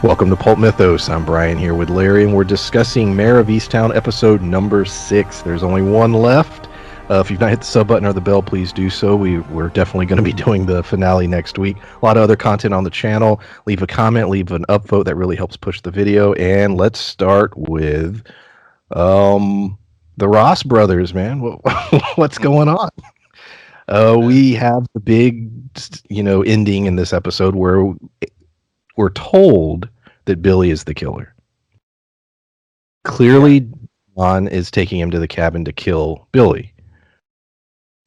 Welcome to Pulp Mythos. I'm Brian here with Larry, and we're discussing Mare of Easttown episode number 6. There's only one left. If you've not hit the sub button or the bell, please do so. We're definitely going to be doing the finale next week. A lot of other content on the channel. Leave a comment, leave an upvote. That really helps push the video. And let's start with the Ross brothers, man. What's going on? We have the big, ending in this episode where we're told that Billy is the killer. Clearly, John is taking him to the cabin to kill Billy.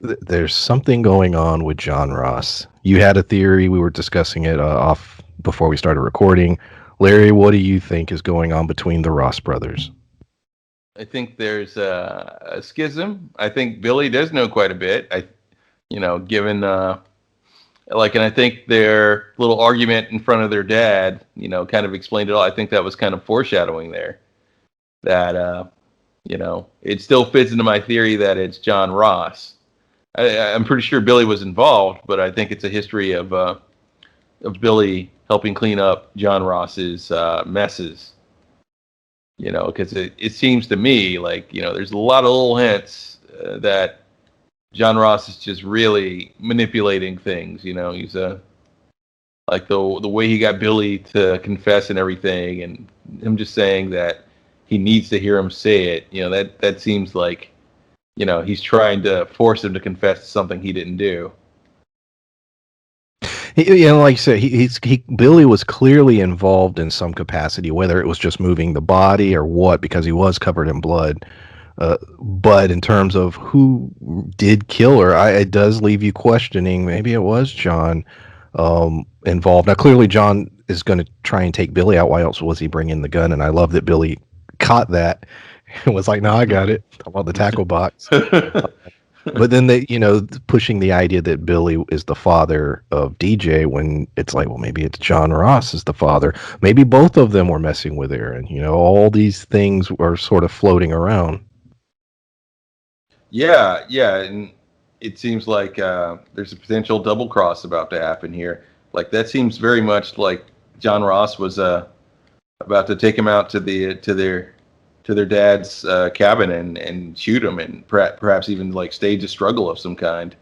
There's something going on with John Ross. You had a theory. We were discussing it off before we started recording. Larry, what do you think is going on between the Ross brothers? I think there's a schism. I think Billy does know quite a bit. Given and I think their little argument in front of their dad, kind of explained it all. I think that was kind of foreshadowing there. That it still fits into my theory that it's John Ross. I'm pretty sure Billy was involved, but I think it's a history of Billy helping clean up John Ross's messes. Because it seems to me like there's a lot of little hints that John Ross is just really manipulating things. He's like the way he got Billy to confess and everything, and him just saying that he needs to hear him say it. That seems like he's trying to force him to confess to something he didn't do. Like I said, Billy was clearly involved in some capacity, whether it was just moving the body or what, because he was covered in blood. But in terms of who did kill her, it does leave you questioning. Maybe it was John involved. Now, clearly, John is going to try and take Billy out. Why else was he bringing the gun? And I love that Billy caught that and was like, "No, I got it." About the tackle box. But then they, pushing the idea that Billy is the father of DJ, when it's like, well, maybe it's John Ross is the father. Maybe both of them were messing with Aaron. All these things are sort of floating around. Yeah, and it seems like there's a potential double cross about to happen here. Like that seems very much like John Ross was about to take him out to their dad's cabin and shoot him, and perhaps even like stage a struggle of some kind.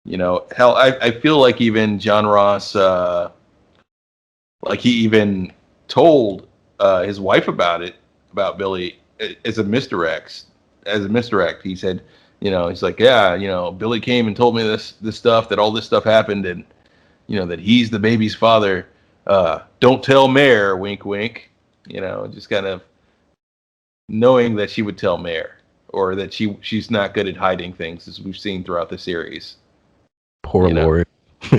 Hell, I feel like even John Ross, like he even told his wife about Billy as a misdirect. He said, he's like, yeah, Billy came and told me this stuff, that all this stuff happened, and that he's the baby's father. Don't tell Mare, wink, wink. Just kind of knowing that she would tell Mare, or that she's not good at hiding things, as we've seen throughout the series. Poor Lori.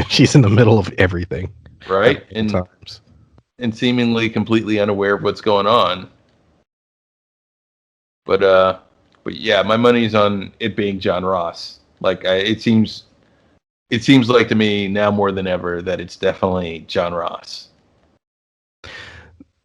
She's in the middle of everything. Right? And seemingly completely unaware of what's going on. But yeah, my money's on it being John Ross. Like it seems like to me now more than ever that it's definitely John Ross.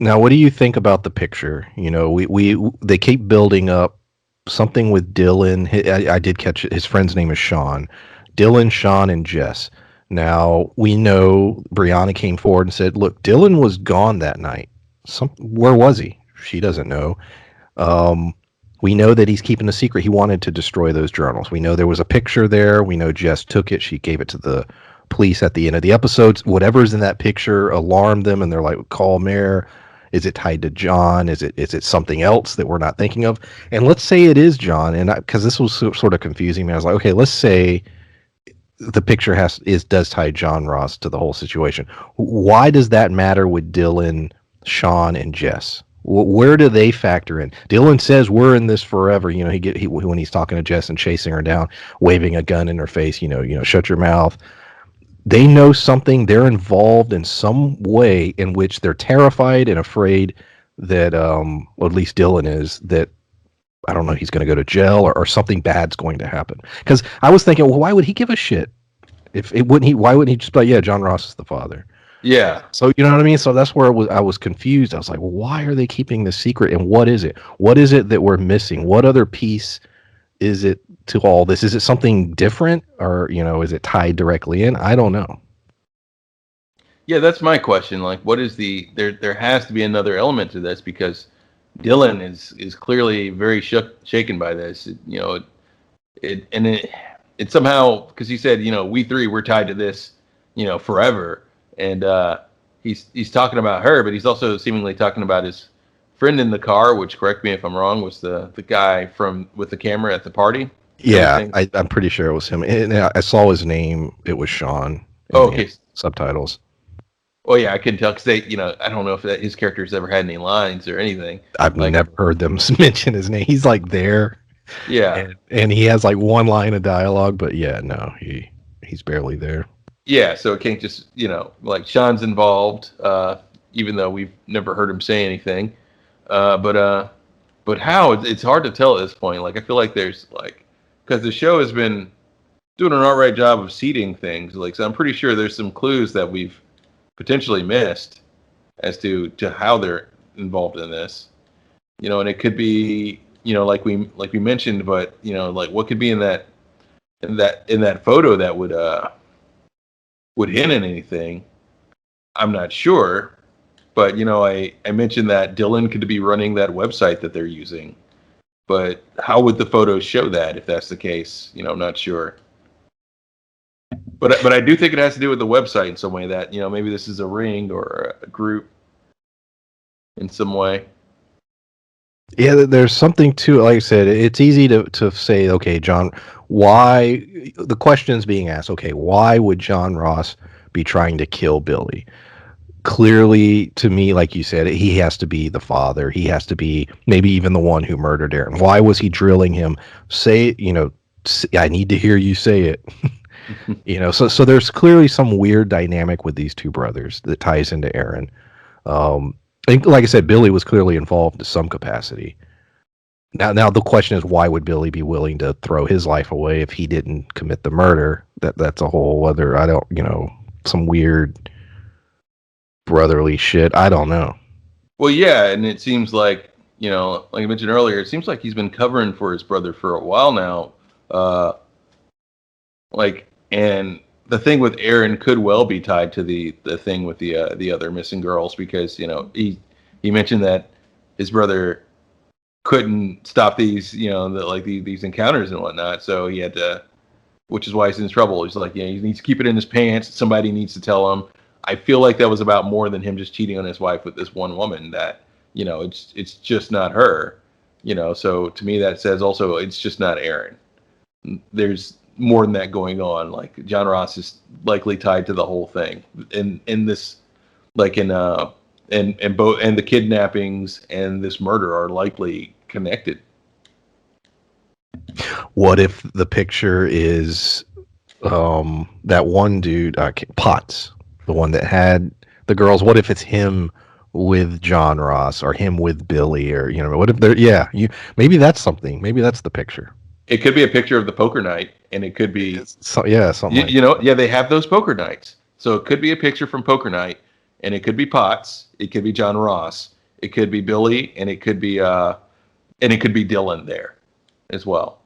Now, what do you think about the picture? They keep building up something with Dylan. I did catch it. His friend's name is Sean. Dylan, Sean, and Jess. Now, we know Brianna came forward and said, look, Dylan was gone that night. Where was he? She doesn't know. We know that he's keeping a secret. He wanted to destroy those journals. We know there was a picture there. We know Jess took it. She gave it to the police at the end of the episodes. Whatever's in that picture alarmed them, and they're like, call Mare. Is it tied to John? Is it something else that we're not thinking of? And let's say it is John, and because this was sort of confusing me, I was like, okay, let's say the picture does tie John Ross to the whole situation. Why does that matter with Dylan, Sean, and Jess? Where do they factor in? Dylan says we're in this forever. When he's talking to Jess and chasing her down, waving a gun in her face. Shut your mouth. They know something. They're involved in some way in which they're terrified and afraid that, well, at least Dylan is, that, I don't know, he's going to go to jail or something bad's going to happen. Because I was thinking, well, why would he give a shit? Why wouldn't he just be like, yeah, John Ross is the father? Yeah. So you know what I mean? So that's where I was confused. I was like, well, why are they keeping this secret? And what is it? What is it that we're missing? What other piece is it to all this? Is it something different, or is it tied directly in? I don't know. Yeah, that's my question. Like, what is the there? There has to be another element to this because Dylan is clearly very shaken by this. It somehow because he said, we three we're tied to this, forever, and he's talking about her, but he's also seemingly talking about his friend in the car, which correct me if I'm wrong, was the guy from with the camera at the party. Is that what you're Yeah, saying? I'm pretty sure it was him. And I saw his name. It was Sean in Oh, the okay. subtitles. Oh yeah, I couldn't tell because I don't know if his character's ever had any lines or anything. I've Like, never heard them mention his name. He's like there, yeah, and he has like one line of dialogue, but yeah, no, he's barely there. yeah. So it can't just like Sean's involved, even though we've never heard him say anything. But how? It's hard to tell at this point. Like I feel like there's like because the show has been doing an all right job of seeding things. Like so, I'm pretty sure there's some clues that we've potentially missed as to how they're involved in this. And it could be like we mentioned, but like what could be in that photo that would hint at anything. I'm not sure, but I mentioned that Dylan could be running that website that they're using. But how would the photos show that if that's the case? I'm not sure. But I do think it has to do with the website in some way that maybe this is a ring or a group in some way. Yeah, there's something to it. Like I said, it's easy to say, okay, John, why the question's being asked, okay, why would John Ross be trying to kill Billy? Clearly, to me, like you said, he has to be the father. He has to be maybe even the one who murdered Aaron. Why was he drilling him? Say, I need to hear you say it. So there's clearly some weird dynamic with these two brothers that ties into Aaron. And like I said, Billy was clearly involved to some capacity. Now the question is, why would Billy be willing to throw his life away if he didn't commit the murder? That's a whole other. I don't, some weird brotherly shit. I don't know. Well, yeah, and it seems like like I mentioned earlier, it seems like he's been covering for his brother for a while now. And the thing with Aaron could well be tied to the thing with the other missing girls because he mentioned that his brother couldn't stop these these encounters and whatnot, so he had to, which is why he's in trouble. He's like, he needs to keep it in his pants. Somebody needs to tell him. I feel like that was about more than him just cheating on his wife with this one woman. That it's just not her. So to me that says also it's just not Aaron. There's more than that going on. Like John Ross is likely tied to the whole thing. In this, like in and both and the kidnappings and this murder are likely connected. What if the picture is that one dude, Potts, the one that had the girls? What if it's him with John Ross or him with Billy, or what if they're maybe that's something. Maybe that's the picture. It could be a picture of the poker night, and it could be Something like yeah, they have those poker nights. So it could be a picture from poker night, and it could be Potts, it could be John Ross, it could be Billy, and it could be Dylan there as well.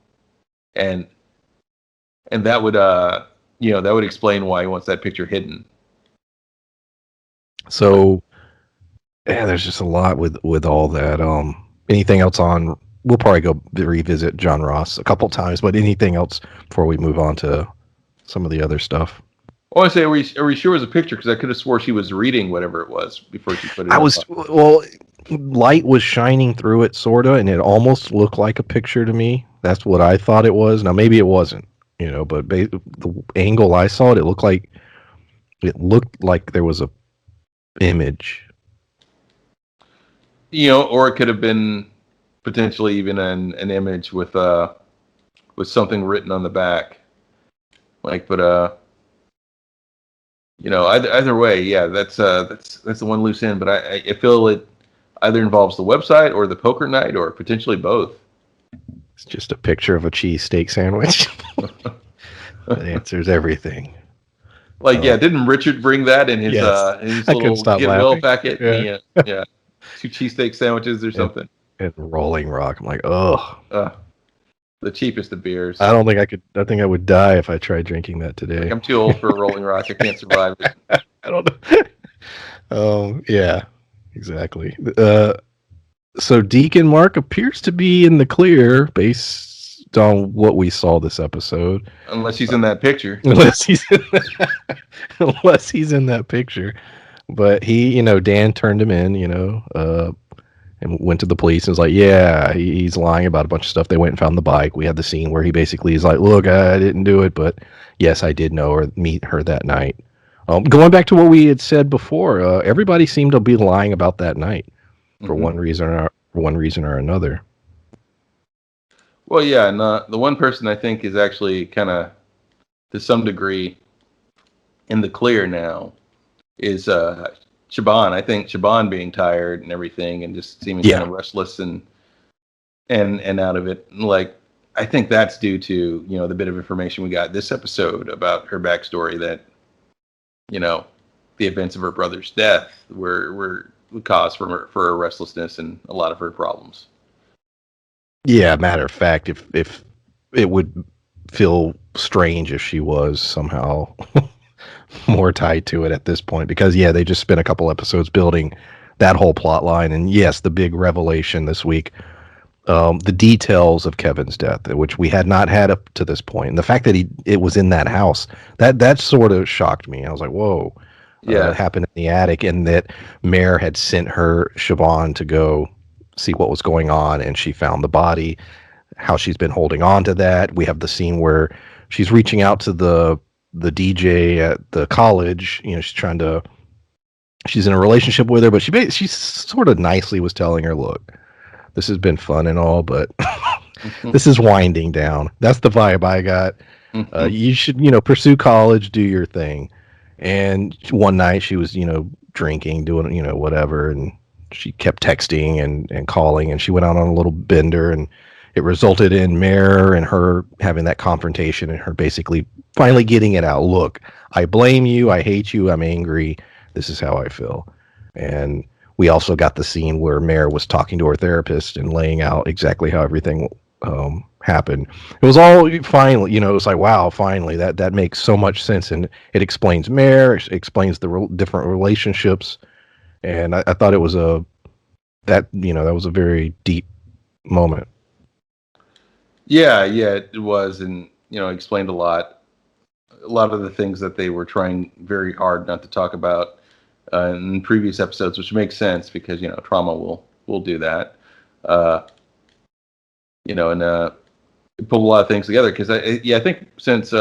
And that would that would explain why he wants that picture hidden. so. Yeah, there's just a lot with all that. Anything else on? We'll probably go revisit John Ross a couple times, but anything else before we move on to some of the other stuff? I want to say, are we sure it was a picture? Because I could have swore she was reading whatever it was before she put it. I was well, light was shining through it, sorta, and it almost looked like a picture to me. That's what I thought it was. Now maybe it wasn't, but the angle I saw it, it looked like there was a image. Or it could have been potentially even an image with something written on the back, either way, yeah, that's the one loose end. But I feel it either involves the website or the poker night or potentially both. It's just a picture of a cheesesteak sandwich. That answers everything. Didn't Richard bring that in his Yes. his I couldn't little stop get laughing. well packet? Yeah. Yeah, 2 cheesesteak sandwiches or something. And Rolling Rock. I'm like, oh, The cheapest of beers. I don't think I could. I think I would die if I tried drinking that today. I'm too old for a Rolling Rock. I can't survive it. I don't know. Yeah, exactly. So Deacon Mark appears to be in the clear based on what we saw this episode. Unless he's in that picture. Unless he's unless he's in that picture. But he, Dan turned him in, and went to the police and was like, yeah, he's lying about a bunch of stuff. They went and found the bike. We had the scene where he basically is like, look, I didn't do it, but yes, I did know or meet her that night. Going back to what we had said before, everybody seemed to be lying about that night for Hmm. one reason or another. Well, yeah, and the one person I think is actually kind of, to some degree, in the clear now is Siobhan. I think Siobhan being tired and everything and just seeming kind Yeah. of restless and out of it. Like, I think that's due to, the bit of information we got this episode about her backstory that, you know, the events of her brother's death were the cause for her restlessness and a lot of her problems. Yeah, matter of fact, if it would feel strange if she was somehow more tied to it at this point because yeah, they just spent a couple episodes building that whole plot line and yes, the big revelation this week, the details of Kevin's death, which we had not had up to this point, and the fact that it was in that house that sort of shocked me. I was like, whoa, it Yeah, happened in the attic, and that Mare had sent her Siobhan to go see what was going on, and she found the body. How she's been holding on to that. We have the scene where she's reaching out to the DJ at the college. She's in a relationship with her, but she sort of nicely was telling her, look, this has been fun and all, but this is winding down. That's the vibe I got. You should, pursue college, do your thing. And one night she was, drinking, doing, whatever. And she kept texting and calling, and she went out on a little bender, and it resulted in Mare and her having that confrontation and her basically finally getting it out. Look, I blame you. I hate you. I'm angry. This is how I feel. And we also got the scene where Mare was talking to her therapist and laying out exactly how everything happened. It was all finally, it was like, wow, finally, that makes so much sense, and it explains Mare, it explains the different relationships, and I thought it was that was a very deep moment. yeah, it was, and explained a lot of the things that they were trying very hard not to talk about in previous episodes, which makes sense because trauma will do that. Uh, and pull a lot of things together because I think since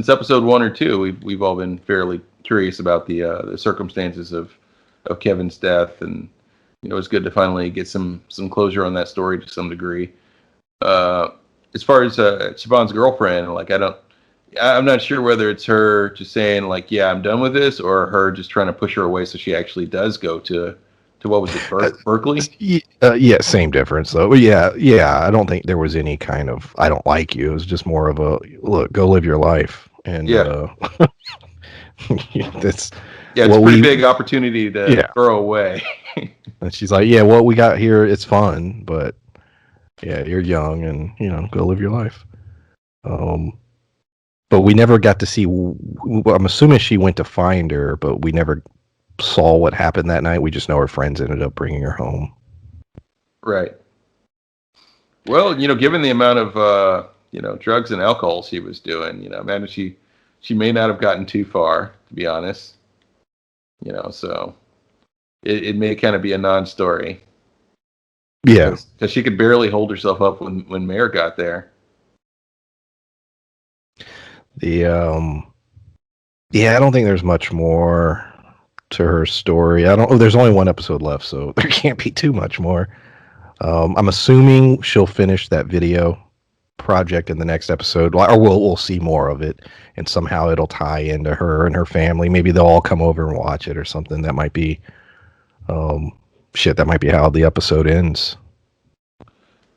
episode 1 or 2, we've all been fairly curious about the circumstances of Kevin's death, and it's good to finally get some closure on that story to some degree. As far as Siobhan's girlfriend, like I'm not sure whether it's her just saying like, yeah, I'm done with this, or her just trying to push her away so she actually does go to what was it, Berkeley? Yeah, same difference though. But yeah, I don't think there was any kind of I don't like you. It was just more of a look, go live your life, and Yeah, that's yeah, it's a what pretty we big opportunity to yeah. throw away. And she's like, yeah, what we got here, it's fun, but yeah, you're young, and go live your life. Um, but we never got to see. I'm assuming she went to find her, but we never saw what happened that night. We just know her friends ended up bringing her home. Right. Well, given the amount of drugs and alcohol she was doing, imagine she may not have gotten too far, to be honest. So it may kind of be a non-story Yeah, because she could barely hold herself up when Mayor got there. the yeah, I don't think there's much more to her story. I don't. Oh, there's only one episode left, so there can't be too much more. I'm assuming she'll finish that video project in the next episode, or we'll see more of it, and somehow it'll tie into her and her family. Maybe they'll all come over and watch it or something. That might be um, shit. That might be how the episode ends.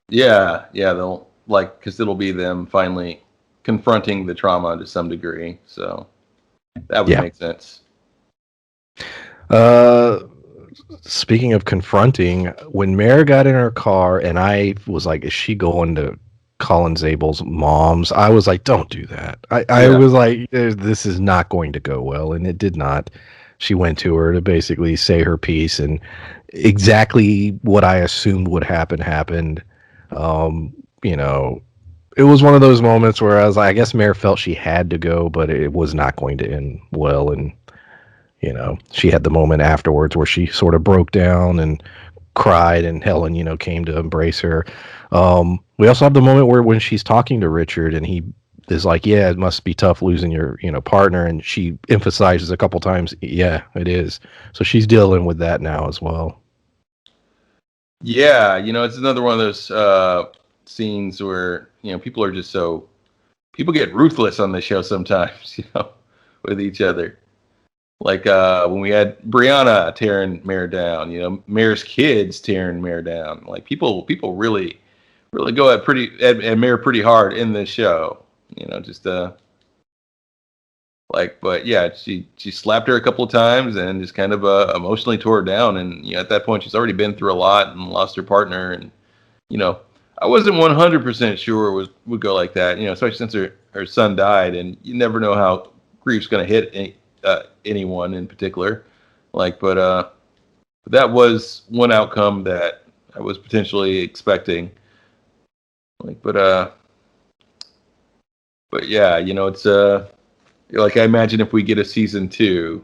Yeah, they'll because it'll be them finally confronting the trauma to some degree. So that would Yeah. make sense. Uh, Speaking of confronting, when Mare got in her car and I was like, is she going to Colin Zabel's mom's? I was like, don't do that. I Yeah, was like, this is not going to go well. And it did not. she went to her to basically say her piece, and exactly what I assumed would happen happened. You know, it was one of those moments where I was like, I guess Mare felt she had to go, but it was not going to end well. And, she had the moment afterwards where she sort of broke down and cried, and Helen, came to embrace her. We also have the moment where when she's talking to Richard and he is like, yeah, it must be tough losing your, partner. And she emphasizes a couple times, yeah, it is. So she's dealing with that now as well. Yeah, it's another one of those scenes where people are just people get ruthless on the show sometimes, with each other. Like when we had Brianna tearing Mare down, Mare's kids tearing Mare down. Like people really go at Mare pretty hard in this show. Just but yeah, she slapped her a couple of times and just kind of emotionally tore her down. And at that point, she's already been through a lot and lost her partner. And I wasn't 100% sure it would go like that. Especially since her son died, and you never know how grief's going to hit anyone in particular. But that was one outcome that I was potentially expecting. But yeah, it's like I imagine if we get a season 2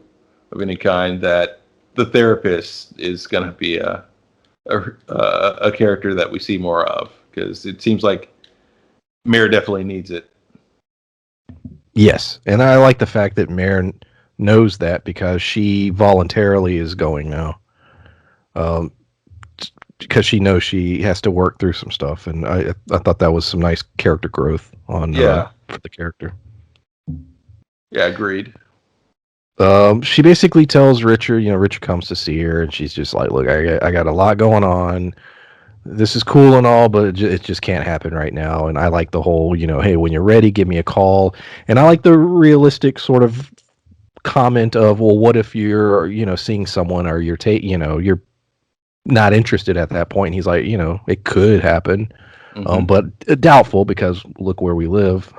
of any kind, that the therapist is going to be a character that we see more of, because it seems like Mare definitely needs it. Yes, and I like the fact that Mare knows that because she voluntarily is going now. Because she knows she has to work through some stuff, and I thought that was some nice character growth on for the character. Yeah, agreed. She basically tells Richard, Richard comes to see her, and she's just like, look, I got a lot going on. This is cool and all, but it just can't happen right now. And I like the whole, hey, when you're ready, give me a call. And I like the realistic sort of comment of, well, what if you're, seeing someone, or you're not interested at that point. And he's like, it could happen. But doubtful, because look where we live.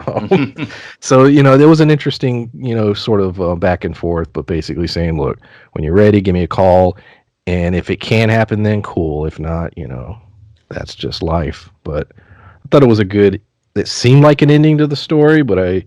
So, there was an interesting, sort of back and forth, but basically saying, look, when you're ready, give me a call. And if it can happen, then cool. If not, that's just life. But I thought it seemed like an ending to the story, but I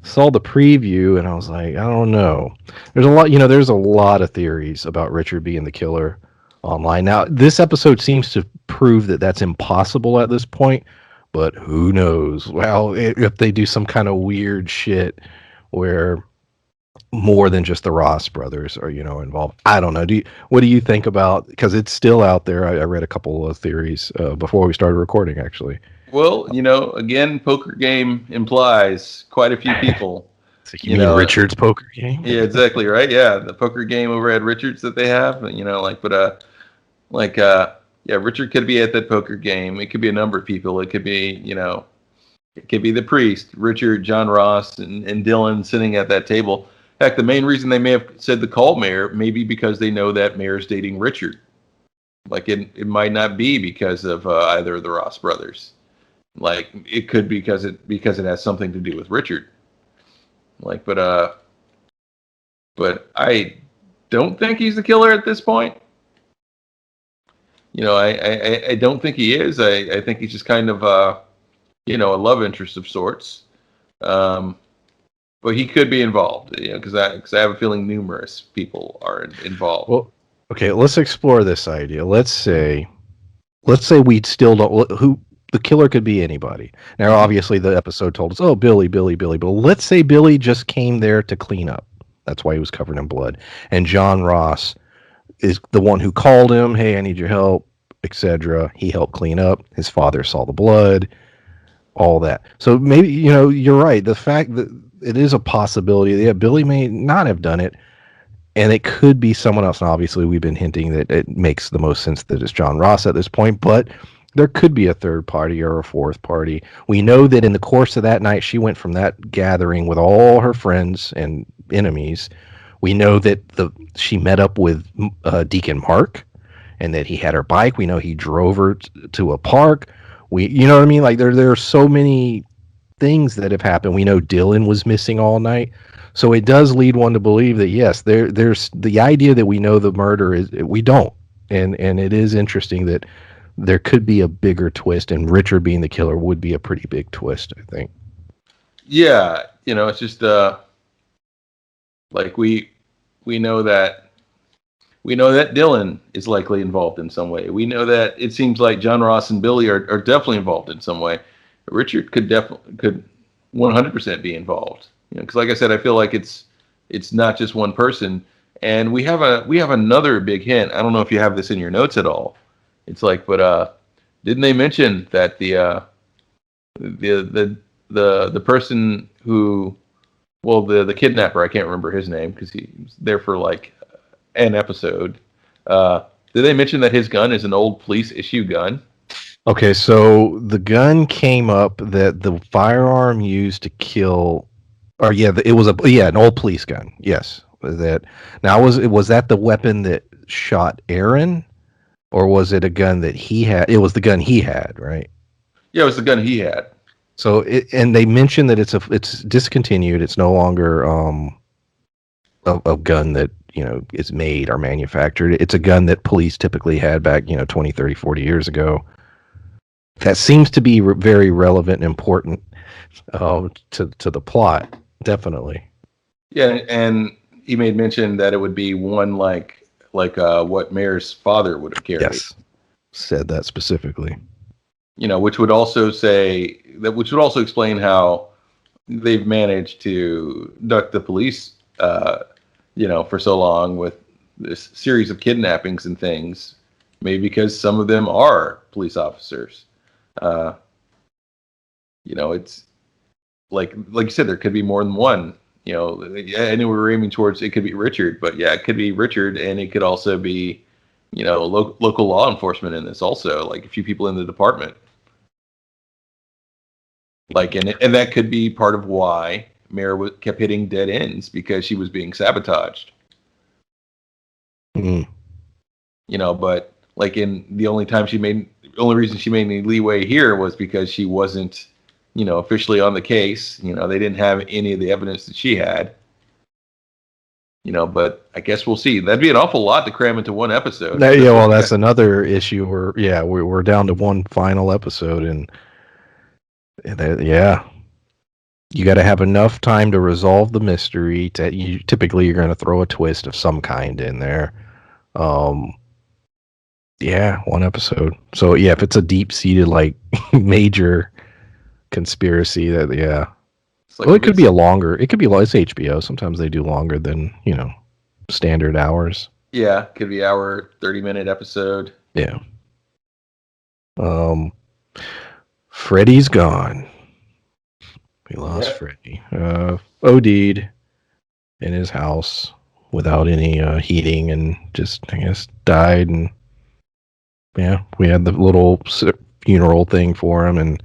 saw the preview and I was like, I don't know. There's a lot of theories about Richard being the killer online. Now, this episode seems to prove that that's impossible at this point, but who knows? Well, if they do some kind of weird shit where more than just the Ross brothers are, involved. I don't know. What do you think about, because it's still out there. I read a couple of theories before we started recording, actually. Well, again, poker game implies quite a few people. So you mean Richard's poker game? Yeah, exactly right. Yeah, the poker game over at Richard's that they have. Yeah, Richard could be at that poker game. It could be a number of people. It could be, it could be the priest, Richard, John Ross, and Dylan sitting at that table. In fact, the main reason they may have said the call Mare may be because they know that Mare's dating Richard. Like it might not be because of either of the Ross brothers. Like it could be because it has something to do with Richard. But I don't think he's the killer at this point. I don't think he is. I think he's just kind of a love interest of sorts. But he could be involved, because I have a feeling numerous people are involved. Well, okay, let's explore this idea. Let's say we still don't, who the killer could be anybody. Now, obviously, the episode told us, oh, Billy, but let's say Billy just came there to clean up. That's why he was covered in blood. And John Ross is the one who called him, hey, I need your help, etc. He helped clean up. His father saw the blood, all that. So maybe, you're right. The fact that it is a possibility that Billy may not have done it, and it could be someone else. And obviously, we've been hinting that it makes the most sense that it's John Ross at this point, but there could be a third party or a fourth party. We know that in the course of that night, she went from that gathering with all her friends and enemies. We know that she met up with Deacon Mark, and that he had her bike. We know he drove her to a park. You know what I mean? Like there are so many things that have happened. We know Dylan was missing all night. So it does lead one to believe that yes, there's the idea that we know the murder is we don't, and it is interesting that there could be a bigger twist, and Richard being the killer would be a pretty big twist, I think. Yeah, it's just like we know that Dylan is likely involved in some way. We know that it seems like John Ross and Billy are definitely involved in some way. Richard could 100% be involved. Because like I said, I feel like it's not just one person. And we have another big hint. I don't know if you have this in your notes at all. It's like, but didn't they mention that the person who, well, the kidnapper, I can't remember his name because he was there for like an episode. Uh, did they mention that his gun is an old police issue gun? Okay, so the gun came up that the firearm used to kill, or yeah, it was an old police gun. Yes, that now was that the weapon that shot Aaron, or was it a gun that he had? It was the gun he had, right? Yeah, it was the gun he had. So and they mentioned that it's discontinued. It's no longer a gun that is made or manufactured. It's a gun that police typically had back 20, 30, 40 years ago. That seems to be very relevant and important to the plot, definitely. Yeah, and he made mention that it would be one like what Mayor's father would have carried. Yes, said that specifically. Which would also which would also explain how they've managed to duck the police, for so long with this series of kidnappings and things. Maybe because some of them are police officers. Uh, it's like you said, there could be more than one. I knew we were aiming towards it could be Richard, but yeah, it could be Richard, and it could also be, local law enforcement in this also, like a few people in the department. Like, and that could be part of why Mare kept hitting dead ends because she was being sabotaged. Mm. But like in the only reason she made any leeway here was because she wasn't, officially on the case. They didn't have any of the evidence that she had. But I guess we'll see. That'd be an awful lot to cram into one episode. Yeah, well, that's another issue. We're down to one final episode, and yeah, you got to have enough time to resolve the mystery. Typically, you're going to throw a twist of some kind in there. Yeah, one episode. So yeah, if it's a deep seated like major conspiracy, that yeah. Like Well, it could be a longer. It could be it's HBO. Sometimes they do longer than standard hours. Yeah, could be hour 30-minute episode. Yeah. Freddy's gone. We lost Freddy. OD'd in his house without any heating and just I guess died. And yeah, we had the little funeral thing for him, and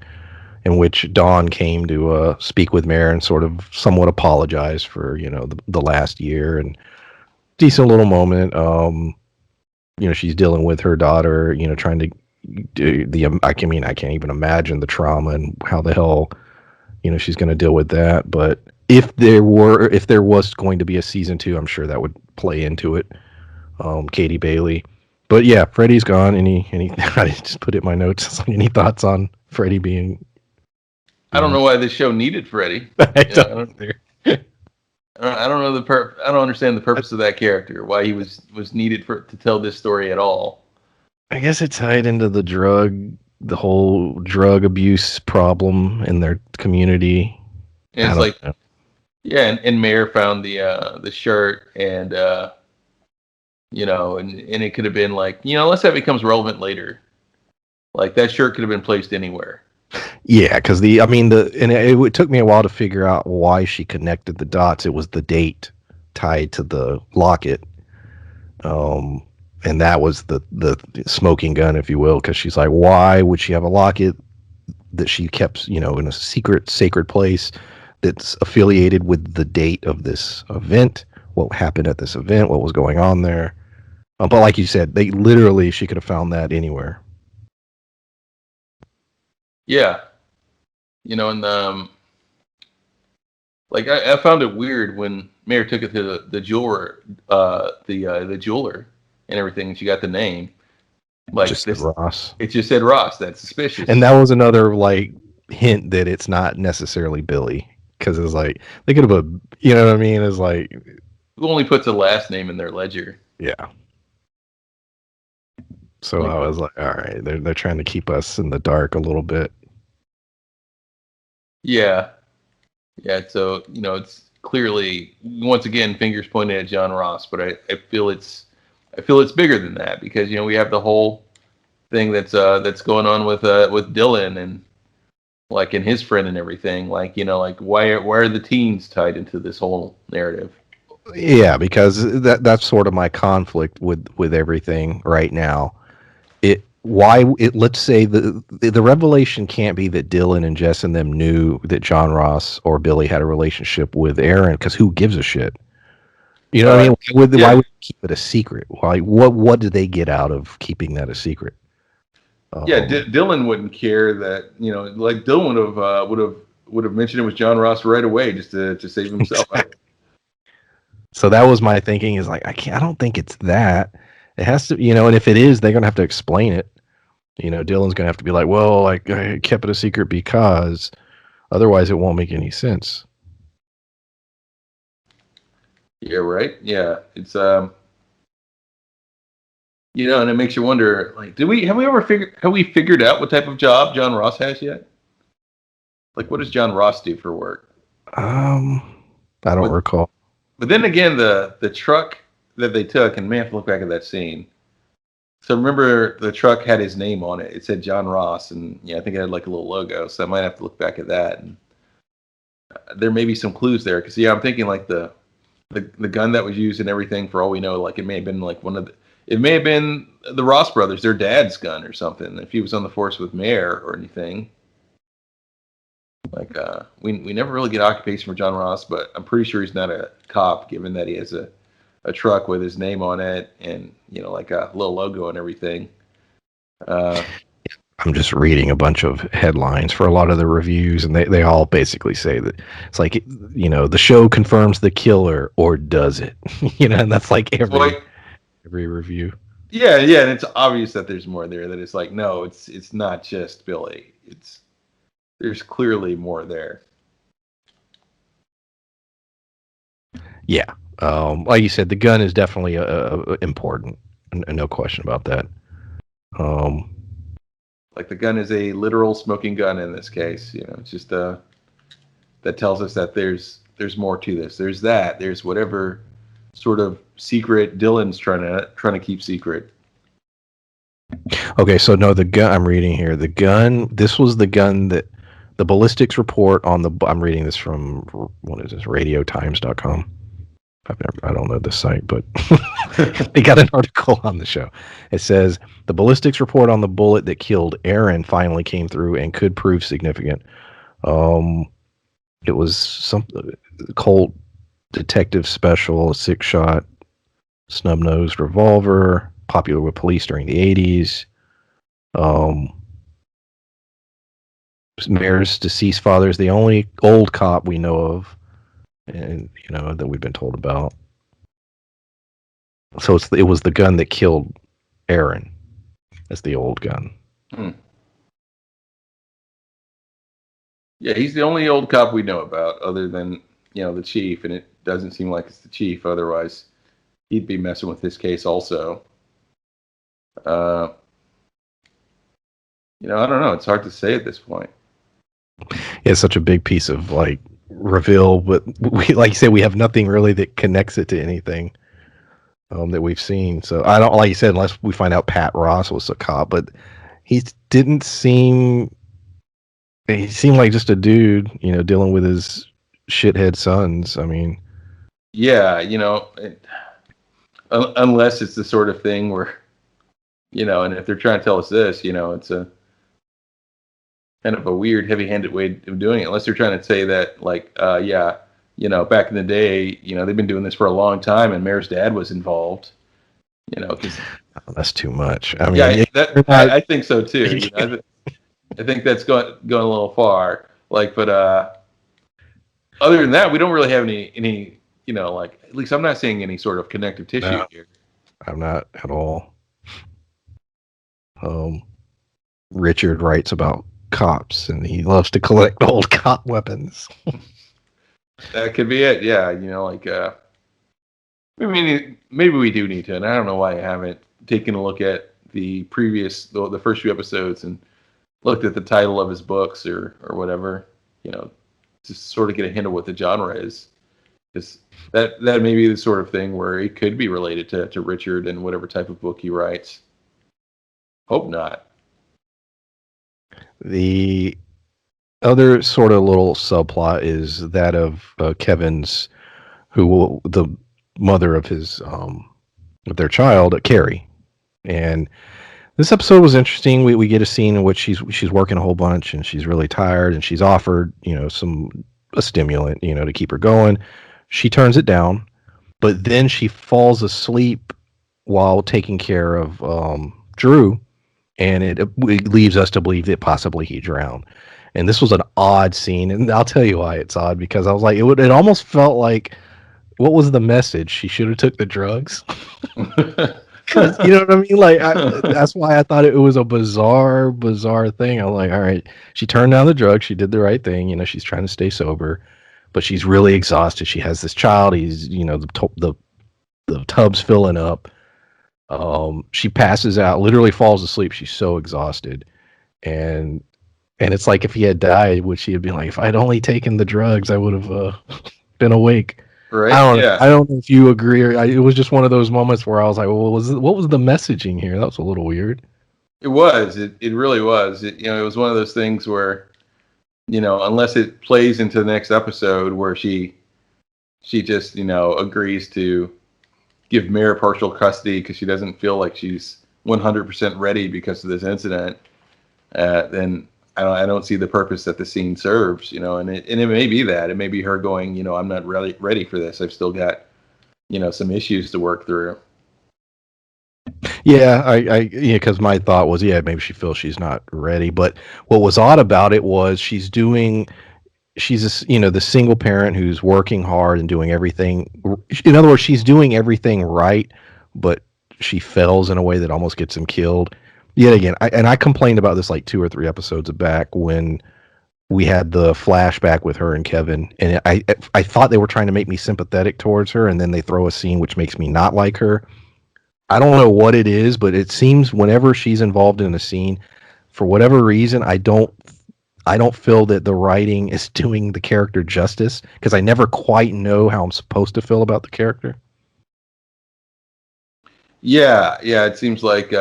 in which Dawn came to speak with Mare and sort of somewhat apologize for the last year, and decent little moment. She's dealing with her daughter, trying to do I can't even imagine the trauma and how the hell she's going to deal with that. But if there was going to be a season 2, I'm sure that would play into it. Katie Bailey. But yeah, Freddy's gone. Any I just put it in my notes. Any thoughts on Freddy being? I don't know why this show needed Freddy. I don't either. I don't know I don't understand the purpose of that character. Why he was needed to tell this story at all. I guess it tied into the whole drug abuse problem in their community. And it's like, yeah, and Mare found the shirt, and and it could have been like, let's say it becomes relevant later. Like that shirt could have been placed anywhere. Yeah, because it took me a while to figure out why she connected the dots. It was the date tied to the locket, and that was the smoking gun, if you will. Because she's like, why would she have a locket that she kept, in a secret, sacred place that's affiliated with the date of this event? What happened at this event? What was going on there? But like you said, she could have found that anywhere. Yeah, and Like I found it weird when Mayor took it to the jeweler, the jeweler, and everything. And she got the name. Like Just said this, Ross. it just said Ross. That's And suspicious. that was another like hint that it's not necessarily Billy because it's like they could have, you know what I mean? It's like, Who only puts a last name in their ledger? yeah. So Like, I was like, all right, they're trying to keep us in the dark a little bit. yeah, yeah. So it's clearly once again fingers pointed at John Ross, but I feel it's bigger than that because we have the whole thing that's going on with Dylan and like and his friend and everything. Like like why are the teens tied into this whole narrative? Yeah, because that's sort of my conflict with everything right now. It why it let's say the revelation can't be that Dylan and Jess and them knew that John Ross or Billy had a relationship with Aaron because who gives a shit? You know what I Uh, mean? Why yeah, would they keep it a secret? Why what did they get out of keeping that a secret? yeah. Um, Dylan wouldn't care that like Dylan would have mentioned it was John Ross right away just to save himself. so that was my thinking is like I don't think it's that. It has to, and if it is, they're gonna have to explain it. Dylan's gonna have to be like, well, like I kept it a secret because otherwise it won't make any sense. Yeah, right. Yeah, it's and it makes you wonder. Like, do we have we figured out what type of job John Ross has yet? Like, what does John Ross do for work? Um, I don't But recall. but then again, the truck that they took, and man, have to look back at that scene. So remember, the truck had his name on it. It said John Ross, and I think it had like a little logo. So I might have to look back at that. And there may be some clues there, because I'm thinking like the gun that was used and everything. For all we know, like it may have been like it may have been the Ross brothers, their dad's gun or something. If he was on the force with Mayor or anything, like we never really get occupation for John Ross, but I'm pretty sure he's not a cop, given that he has a truck with his name on it and like a little logo and everything. Uh, I'm just reading a bunch of headlines for a lot of the reviews, and they all basically say that it's like, the show confirms the killer or does it? And that's like well, every review. yeah, yeah, and it's obvious that there's more there. That it's like no, it's not just Billy. There's clearly more there. Yeah. Like you said, the gun is definitely important. No question about that. Um, Like the gun is a literal smoking gun in this case. It's just that tells us that there's more to this. There's that. There's whatever sort of secret Dylan's trying to keep secret. okay, so no, the gun I'm reading here, the gun. This was the gun that the ballistics report on the. I'm reading this from what is this? RadioTimes.com. I don't know this site, but they got an article on the show. It says the ballistics report on the bullet that killed Aaron finally came through and could prove significant. Um, it was some Colt detective special, a 6-shot snub nosed revolver, popular with police during the 80s. Um, Mayor's deceased father is the only old cop we know of, and that we've been told about. So it was the gun that killed Aaron. That's the old gun. Hmm. Yeah, he's the only old cop we know about, other than the chief, and it doesn't seem like it's the chief. Otherwise, he'd be messing with his case also. Uh, I don't know. It's hard to say at this point. It's such a big piece of like reveal, but we, like you said, we have nothing really that connects it to anything that we've seen. So I don't, like you said, unless we find out Pat Ross was a cop, but he didn't seem. He seemed like just a dude, dealing with his shithead sons. I mean, Yeah, unless it's the sort of thing where and if they're trying to tell us this, it's a kind of a weird, heavy-handed way of doing it. Unless they're trying to say that, like, yeah, back in the day, they've been doing this for a long time, and Mayor's dad was involved. Because that's too much. I mean, yeah, that you're not. I think so too. I think that's going a little far. Like, but Other than that, we don't really have any like, at least I'm not seeing any sort of connective tissue No, here. I'm not at all. Um, Richard writes about cops, and he loves to collect old cop weapons. That could be it. Yeah, like I mean, maybe we do need to, and I don't know why I haven't taken a look at the first few episodes and looked at the title of his books or whatever, you know, to sort of get a hint of what the genre is. Because that may be the sort of thing where it could be related to Richard and whatever type of book he writes. Hope not. The other sort of little subplot is that of Kevin's, the mother of his of their child, Carrie. And this episode was interesting. We get a scene in which she's working a whole bunch and she's really tired and she's offered a stimulant to keep her going. She turns it down, but then she falls asleep while taking care of Drew, and it leaves us to believe that possibly he drowned. And this was an odd scene, and I'll tell you why it's odd, because I was like, it almost felt like, what was the message? She should have took the drugs. Because you know what I mean. Like that's why I thought it was a bizarre thing. I'm like, all right, she turned down the drugs. She did the right thing. She's trying to stay sober, but she's really exhausted. She has this child. He's the tub's filling up. She passes out, literally falls asleep. She's so exhausted, and it's like if he had died, would she have been like, if I'd only taken the drugs, I would have been awake. I Right? don't know. Yeah, I don't know if you agree. It was just one of those moments where I was like, well, what was the messaging here? That was a little weird. it was. It really was. It was one of those things where unless it plays into the next episode where she just agrees to give Mare partial custody because she doesn't feel like she's 100% ready because of this incident, then I don't see the purpose that the scene serves, and it may be that it may be her going, I'm not really ready for this. I've still got some issues to work through. Yeah, yeah, because my thought was, yeah, maybe she feels she's not ready. But what was odd about it was the single parent who's working hard and doing everything. In other words, she's doing everything right, but she fails in a way that almost gets him killed. Yet again, I complained about this like 2 or 3 episodes back when we had the flashback with her and Kevin, and I thought they were trying to make me sympathetic towards her, and then they throw a scene which makes me not like her. I don't know what it is, but it seems whenever she's involved in a scene, for whatever reason, I don't feel that the writing is doing the character justice, because I never quite know how I'm supposed to feel about the character. Yeah. It seems like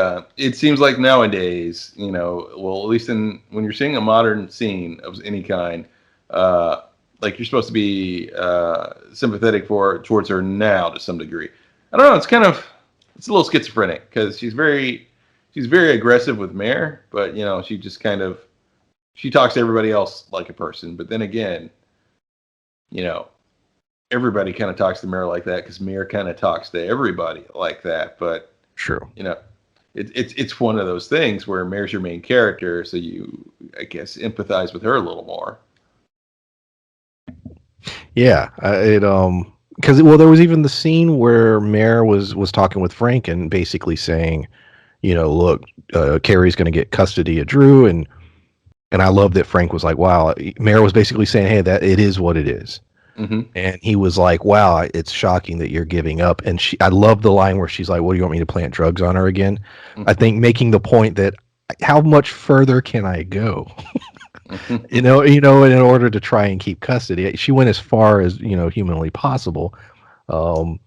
nowadays, well, at least when you're seeing a modern scene of any kind, uh, like you're supposed to be sympathetic towards her now to some degree. I don't know. It's a little schizophrenic because she's very aggressive with Mare, but she just she talks to everybody else like a person. But then again, you know, everybody kind of talks to Mare like that because Mare kind of talks to everybody like that. But True. you know, it's one of those things where Mare's your main character, so you, I guess, empathize with her a little more. Yeah, it because well, there was even the scene where Mare was talking with Frank and basically saying, look, Carrie's going to get custody of Drew, and I love that Frank was like, wow. Mare was basically saying, hey, that it is what it is. Hmm. And he was like, "Wow, it's shocking that you're giving up." And I love the line where she's like, "What do you want me to plant drugs on her again?" I Hmm. think making the point that how much further can I go? Hmm. In order to try and keep custody, she went as far as humanly possible, um,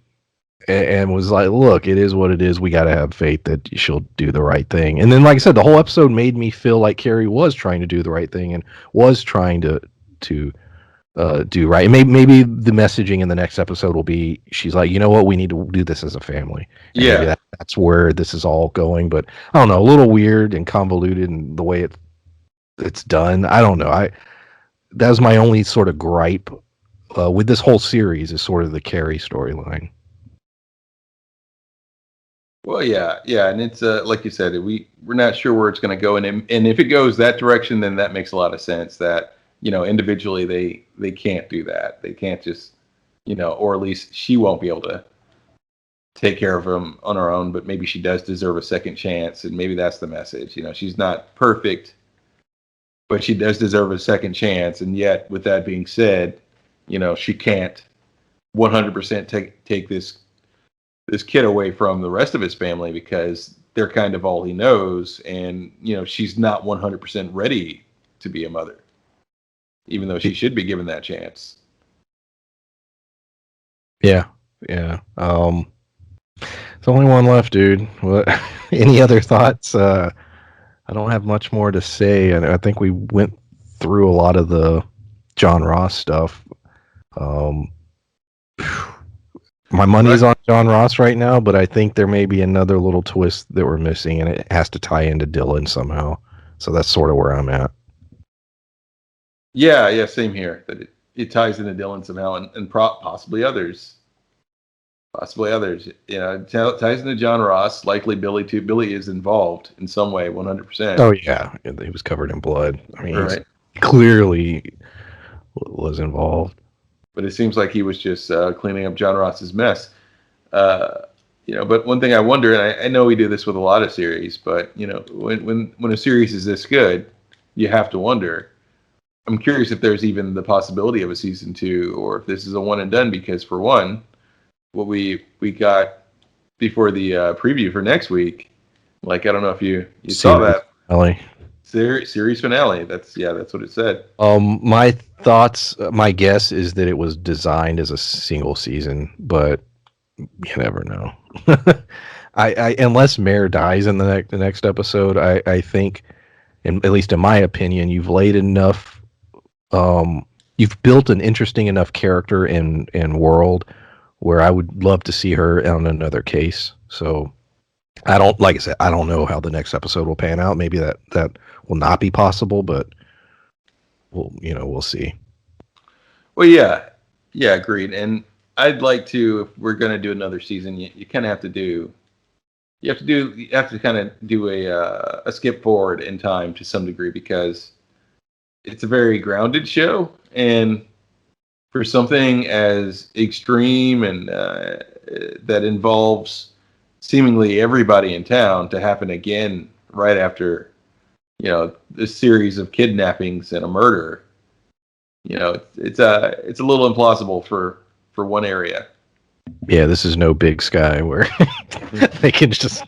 and was like, "Look, it is what it is. We got to have faith that she'll do the right thing." And then, like I said, the whole episode made me feel like Carrie was trying to do the right thing and was trying to do right. Maybe the messaging in the next episode will be she's like, you know what, we need to do this as a family, and maybe Yeah. that's where this is all going. But I don't know, a little weird and convoluted in the way it's done. I don't know. I That was my only sort of gripe with this whole series is sort of the Carrie storyline. Well, yeah, and it's like you said, we're not sure where it's going to go, and if it goes that direction, then that makes a lot of sense. That individually they can't do that. They can't just, or at least she won't be able to take care of him on her own, but maybe she does deserve a second chance, and maybe that's the message. She's not perfect, but she does deserve a second chance. And yet, with that being said, she can't 100% take this kid away from the rest of his family because they're kind of all he knows, and she's not 100% ready to be a mother, even though she should be given that chance. Yeah. It's only one left, dude. What? Any other thoughts? I don't have much more to say, and I think we went through a lot of the John Ross stuff. Um, my money's on John Ross right now, but I think there may be another little twist that we're missing, and it has to tie into Dylan somehow. So that's sort of where I'm at. Yeah, same here. That it ties into Dylan somehow, and possibly others. Possibly others. Ties into John Ross, likely Billy too. Billy is involved in some way, 100%. Oh yeah, he was covered in blood. I mean, right. He clearly was involved. But it seems like he was just cleaning up John Ross's mess. But one thing I wonder, and I know we do this with a lot of series, but when a series is this good, you have to wonder. I'm curious if there's even the possibility of a season 2, or if this is a one and done. Because for one, what we got before the preview for next week, like I don't know if you saw that finale. Series finale. That's what it said. My thoughts, my guess is that it was designed as a single season, but you never know. I unless Mare dies in the next episode, I think, at least in my opinion, you've laid enough. You've built an interesting enough character and world where I would love to see her on another case. So like I said, I don't know how the next episode will pan out. Maybe that will not be possible, but we'll see. Well, yeah, agreed. And I'd like to, if we're going to do another season, you kind of have to do, you have to kind of do a skip forward in time to some degree, because it's a very grounded show, and for something as extreme and that involves seemingly everybody in town to happen again right after this series of kidnappings and a murder, it's a little implausible for one area. Yeah, this is no Big Sky where they can just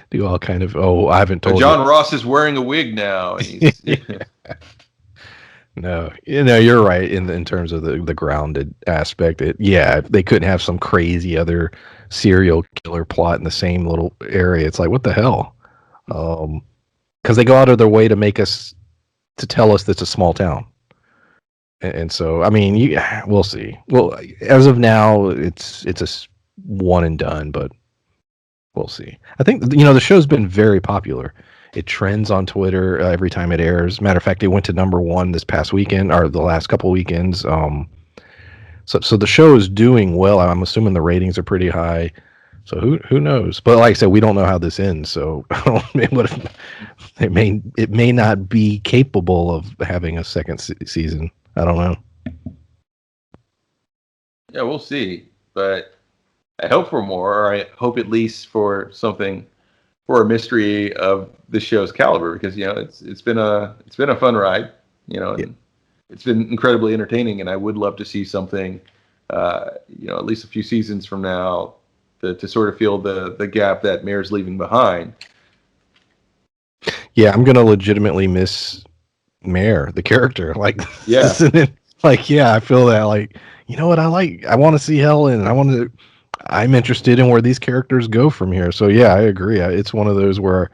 do all kind of. Oh, I haven't told John Ross is wearing a wig now. And he's, No, you're right in terms of the grounded aspect. They couldn't have some crazy other serial killer plot in the same little area. It's like, what the hell? Because they go out of their way to tell us that's a small town, and so I mean, we'll see. Well, as of now, it's a one and done, but we'll see. I think the show's been very popular. It trends on Twitter every time it airs. Matter of fact, it went to #1 this past weekend, or the last couple weekends. So the show is doing well. I'm assuming the ratings are pretty high. So who knows? But like I said, we don't know how this ends. So it may not be capable of having a second season. I don't know. Yeah, we'll see. But I hope for more, or I hope at least for something, for a mystery of the show's caliber, because it's been a fun ride, and it's been incredibly entertaining, and I would love to see something, at least a few seasons from now, to sort of fill the gap that Mare's leaving behind. Yeah, I'm gonna legitimately miss Mare, the character. Like, yeah, I feel that. Like, you know what I like? I want to see Helen. I'm interested in where these characters go from here. So yeah, I agree. It's one of those where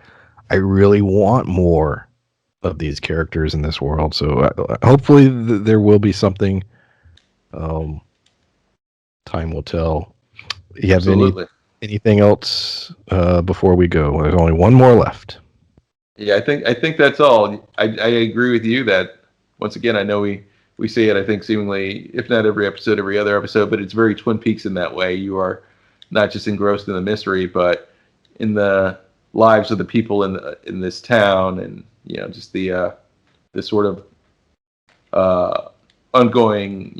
I really want more of these characters in this world. So hopefully there will be something. Time will tell. You have anything else before we go? There's only one more left. Yeah, I think that's all. I agree with you that, once again, I know we say it, I think, seemingly, if not every episode, every other episode, but it's very Twin Peaks in that way. You are not just engrossed in the mystery, but in the lives of the people in this town, and just the the sort of ongoing,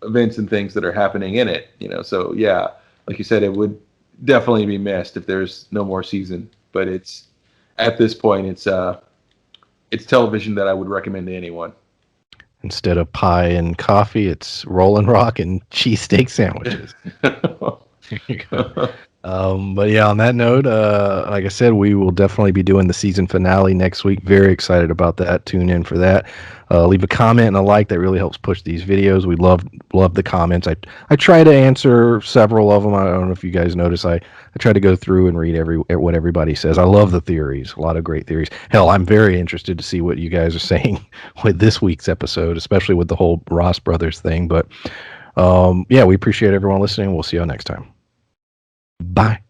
events and things that are happening in it. So yeah, like you said, it would definitely be missed if there's no more season. But it's at this point, it's television that I would recommend to anyone. Instead of pie and coffee, it's Rollin' Rock and cheesesteak sandwiches. There you go. But yeah, on that note, like I said, we will definitely be doing the season finale next week. Very excited about that. Tune in for that. Leave a comment and a like. That really helps push these videos. We love the comments. I try to answer several of them. I don't know if you guys notice. I try to go through and read what everybody says. I love the theories. A lot of great theories. Hell, I'm very interested to see what you guys are saying with this week's episode, especially with the whole Ross Brothers thing. But yeah, we appreciate everyone listening. We'll see you all next time. Bye.